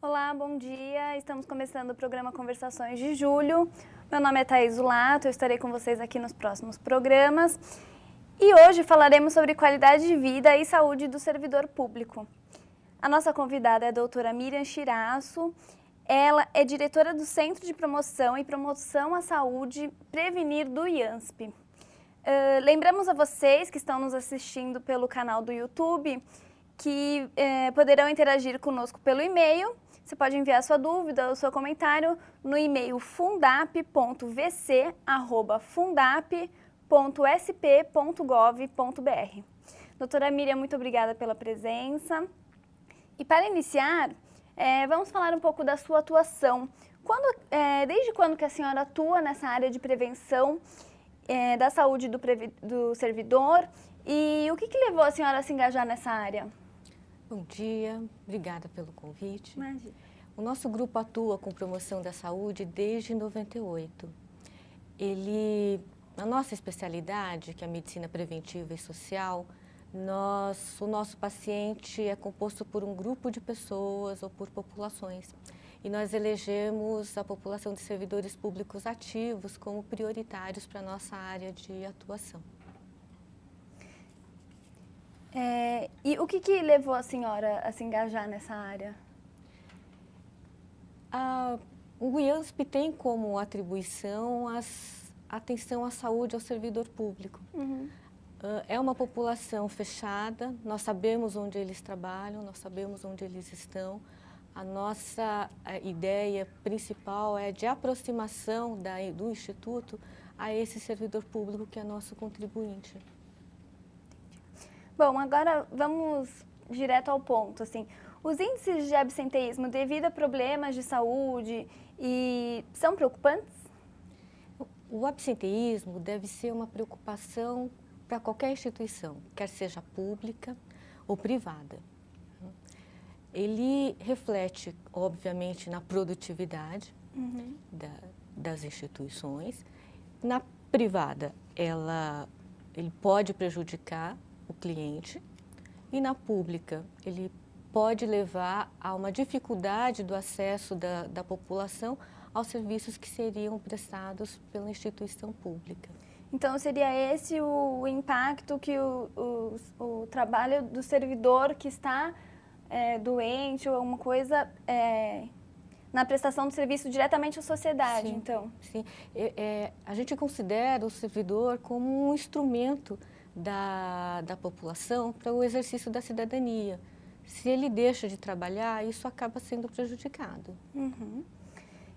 Olá, bom dia. Estamos começando o programa Conversações de Julho. Meu nome é Thaís Ulato, eu estarei com vocês aqui nos próximos programas. E hoje falaremos sobre qualidade de vida e saúde do servidor público. A nossa convidada é a doutora Miriam Chirasso. Ela é diretora do Centro de Promoção e Promoção à Saúde Prevenir do IANSP. Lembramos a vocês que estão nos assistindo pelo canal do YouTube que poderão interagir conosco pelo e-mail. Você pode enviar sua dúvida ou seu comentário no e-mail fundap.vc@fundap.sp.gov.br. Doutora Miriam, muito obrigada pela presença. E para iniciar, vamos falar um pouco da sua atuação. Desde quando que a senhora atua nessa área de prevenção da saúde do servidor e o que levou a senhora a se engajar nessa área? Bom dia, obrigada pelo convite. Imagina. O nosso grupo atua com promoção da saúde desde 98. A nossa especialidade, que é a medicina preventiva e social, o nosso paciente é composto por um grupo de pessoas ou por populações. E nós elegemos a população de servidores públicos ativos como prioritários para a nossa área de atuação. E o que levou a senhora a se engajar nessa área? O IANSP tem como atribuição a atenção à saúde ao servidor público. Uhum. É uma população fechada, nós sabemos onde eles trabalham, nós sabemos onde eles estão. A nossa ideia principal é de aproximação do Instituto a esse servidor público que é nosso contribuinte. Bom, agora vamos direto ao ponto, assim. Os índices de absenteísmo devido a problemas de saúde são preocupantes? O absenteísmo deve ser uma preocupação para qualquer instituição, quer seja pública ou privada. Ele reflete, obviamente, na produtividade das instituições. Na privada, ele pode prejudicar o cliente, e na pública ele pode levar a uma dificuldade do acesso da população aos serviços que seriam prestados pela instituição pública. Então seria esse o impacto que o trabalho do servidor que está doente ou alguma coisa na prestação do serviço diretamente à sociedade, sim, então? Sim, a gente considera o servidor como um instrumento da população para o exercício da cidadania. Se ele deixa de trabalhar, isso acaba sendo prejudicado. Uhum.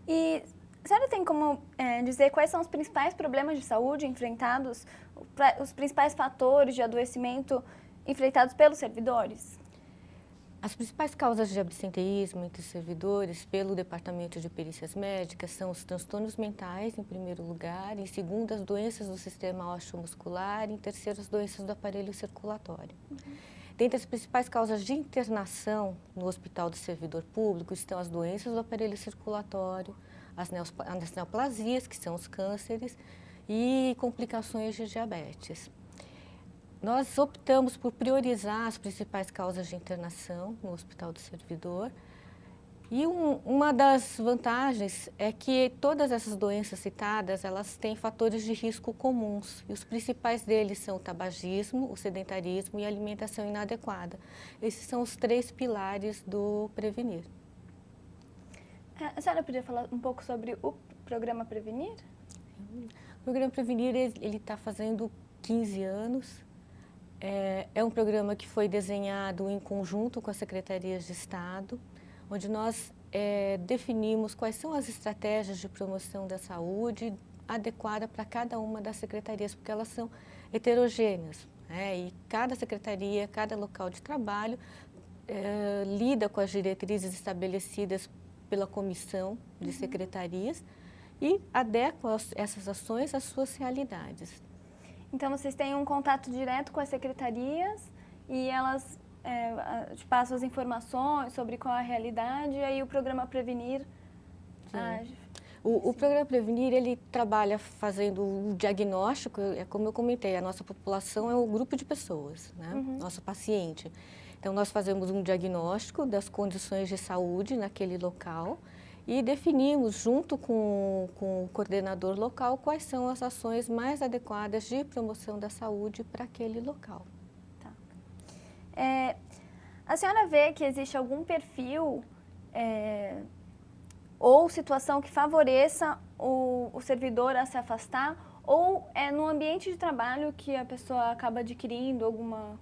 E a senhora tem como dizer quais são os principais problemas de saúde enfrentados, os principais fatores de adoecimento enfrentados pelos servidores? As principais causas de absenteísmo entre servidores pelo Departamento de Perícias Médicas são os transtornos mentais, em primeiro lugar, em segundo, as doenças do sistema osteomuscular, e em terceiro, as doenças do aparelho circulatório. Dentre as principais causas de internação no hospital do servidor público estão as doenças do aparelho circulatório, as neoplasias, que são os cânceres, e complicações de diabetes. Nós optamos por priorizar as principais causas de internação no hospital do servidor. E uma das vantagens é que todas essas doenças citadas, elas têm fatores de risco comuns. E os principais deles são o tabagismo, o sedentarismo e a alimentação inadequada. Esses são os 3 pilares do Prevenir. A senhora podia falar um pouco sobre o programa Prevenir? O programa Prevenir, ele está fazendo 15 anos. É um programa que foi desenhado em conjunto com as secretarias de Estado, onde nós definimos quais são as estratégias de promoção da saúde adequada para cada uma das secretarias, porque elas são heterogêneas, e cada secretaria, cada local de trabalho lida com as diretrizes estabelecidas pela comissão de secretarias e adequa essas ações às suas realidades. Então, vocês têm um contato direto com as secretarias e elas te passam as informações sobre qual é a realidade e aí o programa Prevenir age. O programa Prevenir, ele trabalha fazendo um diagnóstico, como eu comentei, a nossa população é um grupo de pessoas, né? Nosso paciente. Então, nós fazemos um diagnóstico das condições de saúde naquele local e definimos, junto com o coordenador local, quais são as ações mais adequadas de promoção da saúde para aquele local. Tá. A senhora vê que existe algum perfil ou situação que favoreça o servidor a se afastar, ou é no ambiente de trabalho que a pessoa acaba adquirindo alguma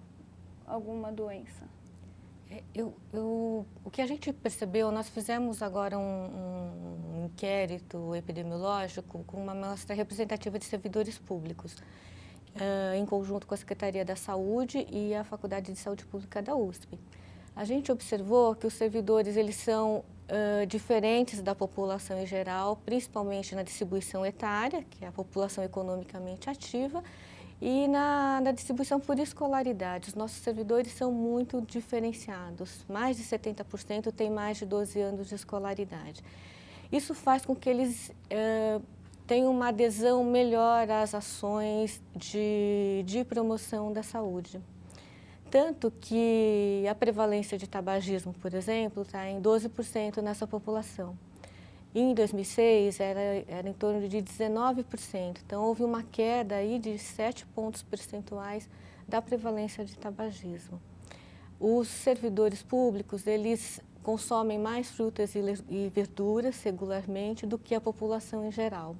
doença? O que a gente percebeu, nós fizemos agora um inquérito epidemiológico com uma amostra representativa de servidores públicos, em conjunto com a Secretaria da Saúde e a Faculdade de Saúde Pública da USP. A gente observou que os servidores eles são diferentes da população em geral, principalmente na distribuição etária, que é a população economicamente ativa, e na distribuição por escolaridade. Os nossos servidores são muito diferenciados. Mais de 70% têm mais de 12 anos de escolaridade. Isso faz com que eles tenham uma adesão melhor às ações de promoção da saúde. Tanto que a prevalência de tabagismo, por exemplo, está em 12% nessa população. Em 2006, era em torno de 19%. Então, houve uma queda aí de 7 pontos percentuais da prevalência de tabagismo. Os servidores públicos, eles consomem mais frutas e verduras regularmente do que a população em geral.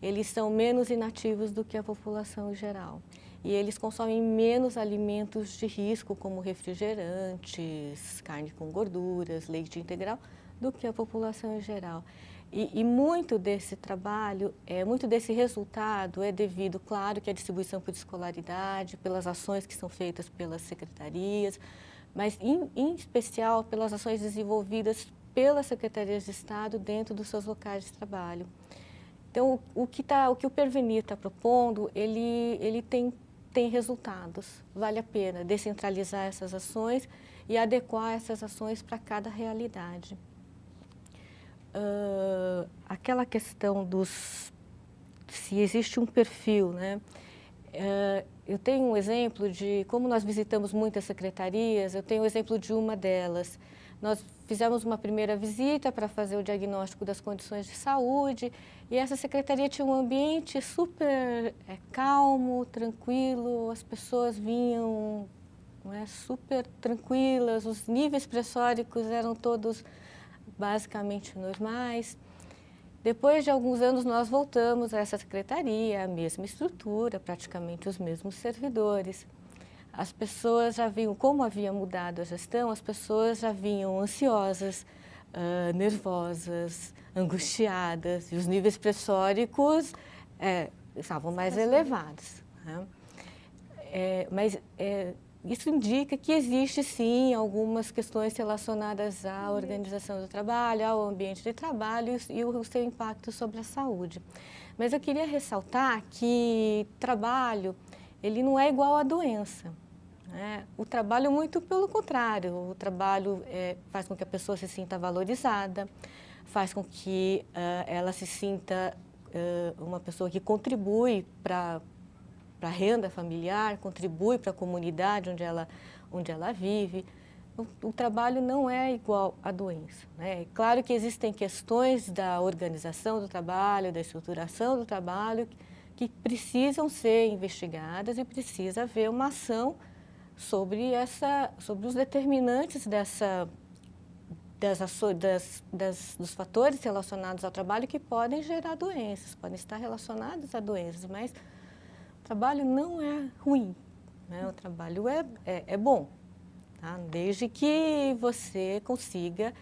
Eles são menos inativos do que a população em geral. E eles consomem menos alimentos de risco, como refrigerantes, carne com gorduras, leite integral, do que a população em geral. E muito desse trabalho, muito desse resultado é devido, claro, que à distribuição por escolaridade, pelas ações que são feitas pelas secretarias, mas em especial pelas ações desenvolvidas pelas secretarias de Estado dentro dos seus locais de trabalho. Então, o que o Pervenir está propondo, ele tem resultados. Vale a pena descentralizar essas ações e adequar essas ações para cada realidade. Aquela questão se existe um perfil, né? Eu tenho um exemplo de como nós visitamos muitas secretarias, eu tenho o exemplo de uma delas. Nós fizemos uma primeira visita para fazer o diagnóstico das condições de saúde e essa secretaria tinha um ambiente super calmo, tranquilo, as pessoas vinham super tranquilas, os níveis pressóricos eram todos basicamente normais. Depois de alguns anos, nós voltamos a essa secretaria, a mesma estrutura, praticamente os mesmos servidores. As pessoas já vinham, como havia mudado a gestão, as pessoas já vinham ansiosas, nervosas, angustiadas, e os níveis pressóricos estavam mais elevados. Né? Mas isso indica que existe, sim, algumas questões relacionadas à organização do trabalho, ao ambiente de trabalho e o seu impacto sobre a saúde. Mas eu queria ressaltar que trabalho, ele não é igual à doença. Né? O trabalho, muito pelo contrário, o trabalho faz com que a pessoa se sinta valorizada, faz com que ela se sinta uma pessoa que contribui para a renda familiar, contribui para a comunidade onde ela vive. O trabalho não é igual à doença. Né? É claro que existem questões da organização do trabalho, da estruturação do trabalho, que precisam ser investigadas e precisa haver uma ação sobre os determinantes dos fatores relacionados ao trabalho que podem gerar doenças, podem estar relacionados a doenças, mas o trabalho não é ruim, né? O trabalho é bom, tá? Desde que você consiga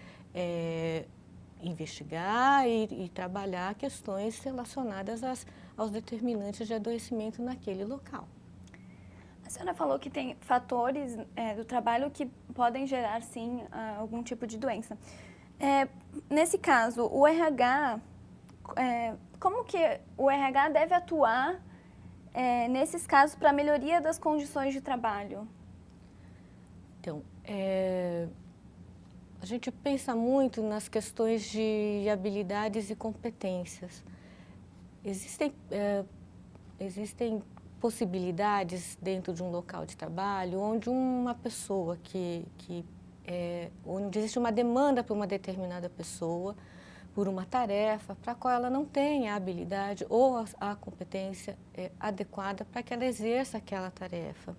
investigar e trabalhar questões relacionadas aos determinantes de adoecimento naquele local. A senhora falou que tem fatores do trabalho que podem gerar, sim, algum tipo de doença. Nesse caso, o RH, como que o RH deve atuar nesses casos para a melhoria das condições de trabalho? Então, a gente pensa muito nas questões de habilidades e competências. Existem possibilidades dentro de um local de trabalho onde uma pessoa onde existe uma demanda para uma determinada pessoa, por uma tarefa para a qual ela não tem a habilidade ou a competência adequada para que ela exerça aquela tarefa.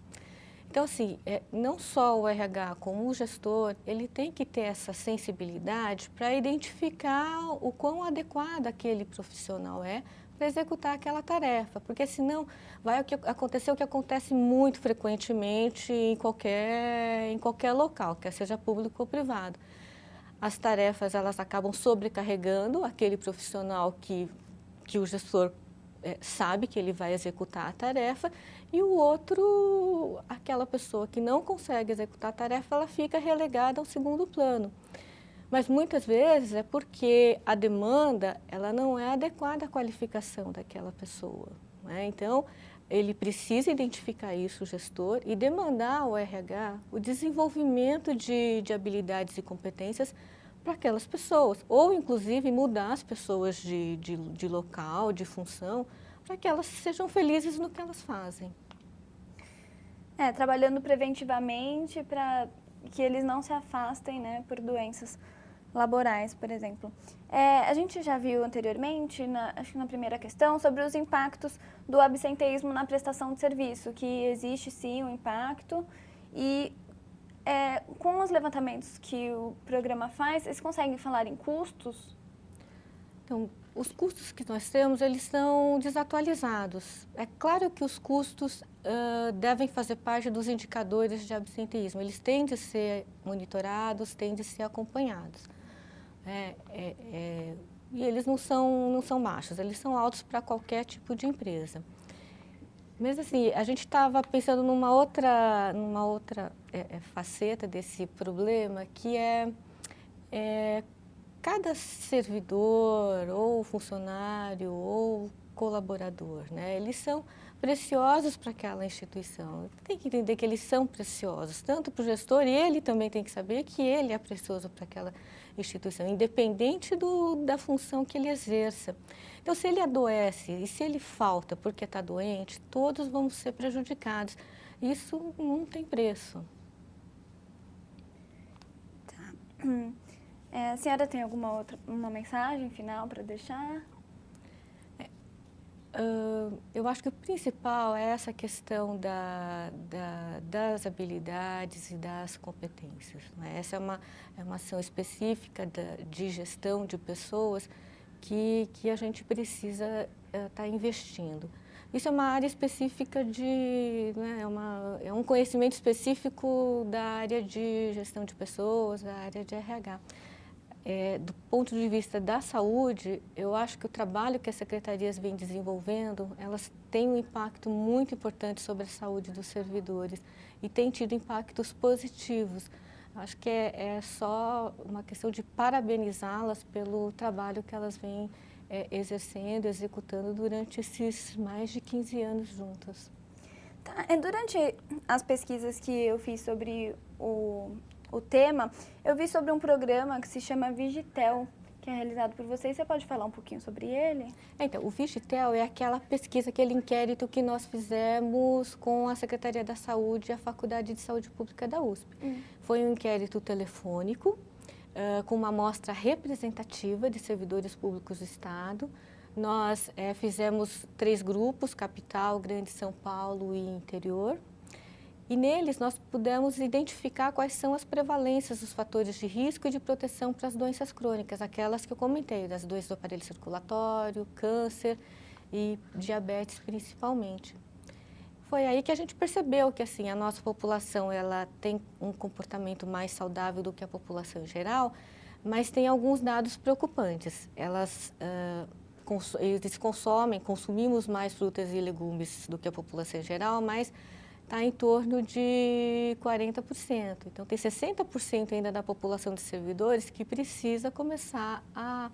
Então, assim, não só o RH, como o gestor, ele tem que ter essa sensibilidade para identificar o quão adequado aquele profissional é para executar aquela tarefa, porque senão vai acontecer o que acontece muito frequentemente em qualquer local, quer seja público ou privado. As tarefas, elas acabam sobrecarregando aquele profissional que o gestor sabe que ele vai executar a tarefa, e o outro, aquela pessoa que não consegue executar a tarefa, ela fica relegada ao segundo plano. Mas muitas vezes é porque a demanda, ela não é adequada à qualificação daquela pessoa, né? Então, ele precisa identificar isso, o gestor, e demandar ao RH o desenvolvimento de habilidades e competências para aquelas pessoas, ou inclusive mudar as pessoas de local, de função, para que elas sejam felizes no que elas fazem. Trabalhando preventivamente para que eles não se afastem, né, por doenças laborais, por exemplo. A gente já viu anteriormente, acho que na primeira questão, sobre os impactos do absenteísmo na prestação de serviço, que existe sim um impacto e com os levantamentos que o programa faz, eles conseguem falar em custos? Então, os custos que nós temos, eles são desatualizados. É claro que os custos devem fazer parte dos indicadores de absenteísmo. Eles têm de ser monitorados, têm de ser acompanhados. E eles não são baixos, eles são altos para qualquer tipo de empresa. Mas assim, a gente estava pensando numa outra faceta desse problema, que cada servidor, ou funcionário, ou colaborador, né? Eles são preciosos para aquela instituição. Tem que entender que eles são preciosos, tanto para o gestor, e ele também tem que saber que ele é precioso para aquela instituição, independente da função que ele exerça. Então, se ele adoece e se ele falta porque está doente, todos vamos ser prejudicados. Isso não tem preço. Tá. A senhora tem uma mensagem final para deixar? Eu acho que o principal é essa questão das habilidades e das competências, né? Essa é uma ação específica de gestão de pessoas que a gente precisa estar investindo. Isso é uma área específica né, é um conhecimento específico da área de gestão de pessoas, da área de RH. Do ponto de vista da saúde, eu acho que o trabalho que as secretarias vêm desenvolvendo, elas têm um impacto muito importante sobre a saúde dos servidores e têm tido impactos positivos. Acho que é só uma questão de parabenizá-las pelo trabalho que elas vêm exercendo, executando durante esses mais de 15 anos juntas. Tá. Durante as pesquisas que eu fiz sobre o tema, eu vi sobre um programa que se chama Vigitel, que é realizado por vocês. Você pode falar um pouquinho sobre ele? Então, o Vigitel é aquela pesquisa, aquele inquérito que nós fizemos com a Secretaria da Saúde e a Faculdade de Saúde Pública da USP. Foi um inquérito telefônico, com uma amostra representativa de servidores públicos do Estado. Nós fizemos 3 grupos, capital, Grande São Paulo e interior. E neles nós pudemos identificar quais são as prevalências dos fatores de risco e de proteção para as doenças crônicas, aquelas que eu comentei, das doenças do aparelho circulatório, câncer e diabetes principalmente. Foi aí que a gente percebeu que assim, a nossa população ela tem um comportamento mais saudável do que a população em geral, mas tem alguns dados preocupantes. Eles consumimos mais frutas e legumes do que a população em geral, mas está em torno de 40%. Então, tem 60% ainda da população de servidores que precisa começar a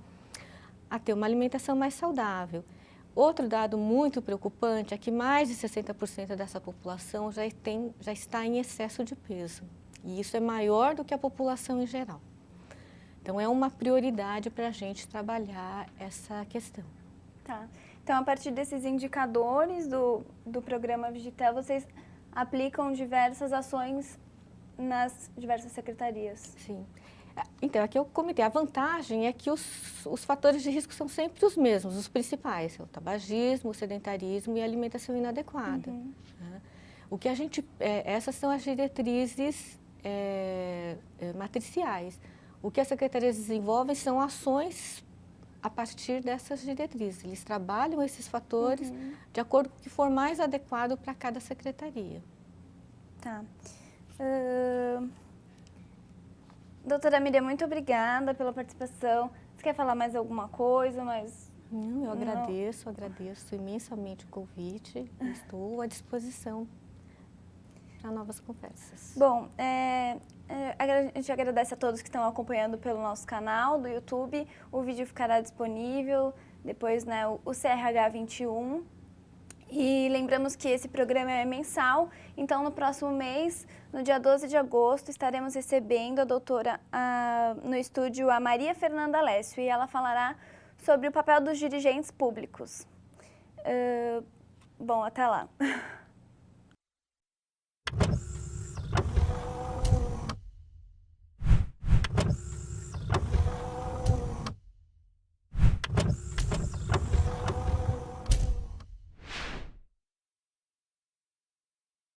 ter uma alimentação mais saudável. Outro dado muito preocupante é que mais de 60% dessa população já está em excesso de peso. E isso é maior do que a população em geral. Então, é uma prioridade para a gente trabalhar essa questão. Tá. Então, a partir desses indicadores do programa Vigitel, vocês aplicam diversas ações nas diversas secretarias. Sim. Então, aqui eu comentei, a vantagem é que os fatores de risco são sempre os mesmos, os principais, o tabagismo, o sedentarismo e a alimentação inadequada. Né? O que a gente, essas são as diretrizes matriciais. O que as secretarias desenvolvem são ações a partir dessas diretrizes. Eles trabalham esses fatores de acordo com o que for mais adequado para cada secretaria. Tá. Doutora Miriam, muito obrigada pela participação. Você quer falar mais alguma coisa? Não, eu agradeço imensamente o convite. Estou à disposição para novas conversas. Bom, a gente agradece a todos que estão acompanhando pelo nosso canal do YouTube. O vídeo ficará disponível depois, né, o CRH 21. E lembramos que esse programa é mensal, então no próximo mês, no dia 12 de agosto, estaremos recebendo a doutora no estúdio, a Maria Fernanda Lécio, e ela falará sobre o papel dos dirigentes públicos. Bom, até lá.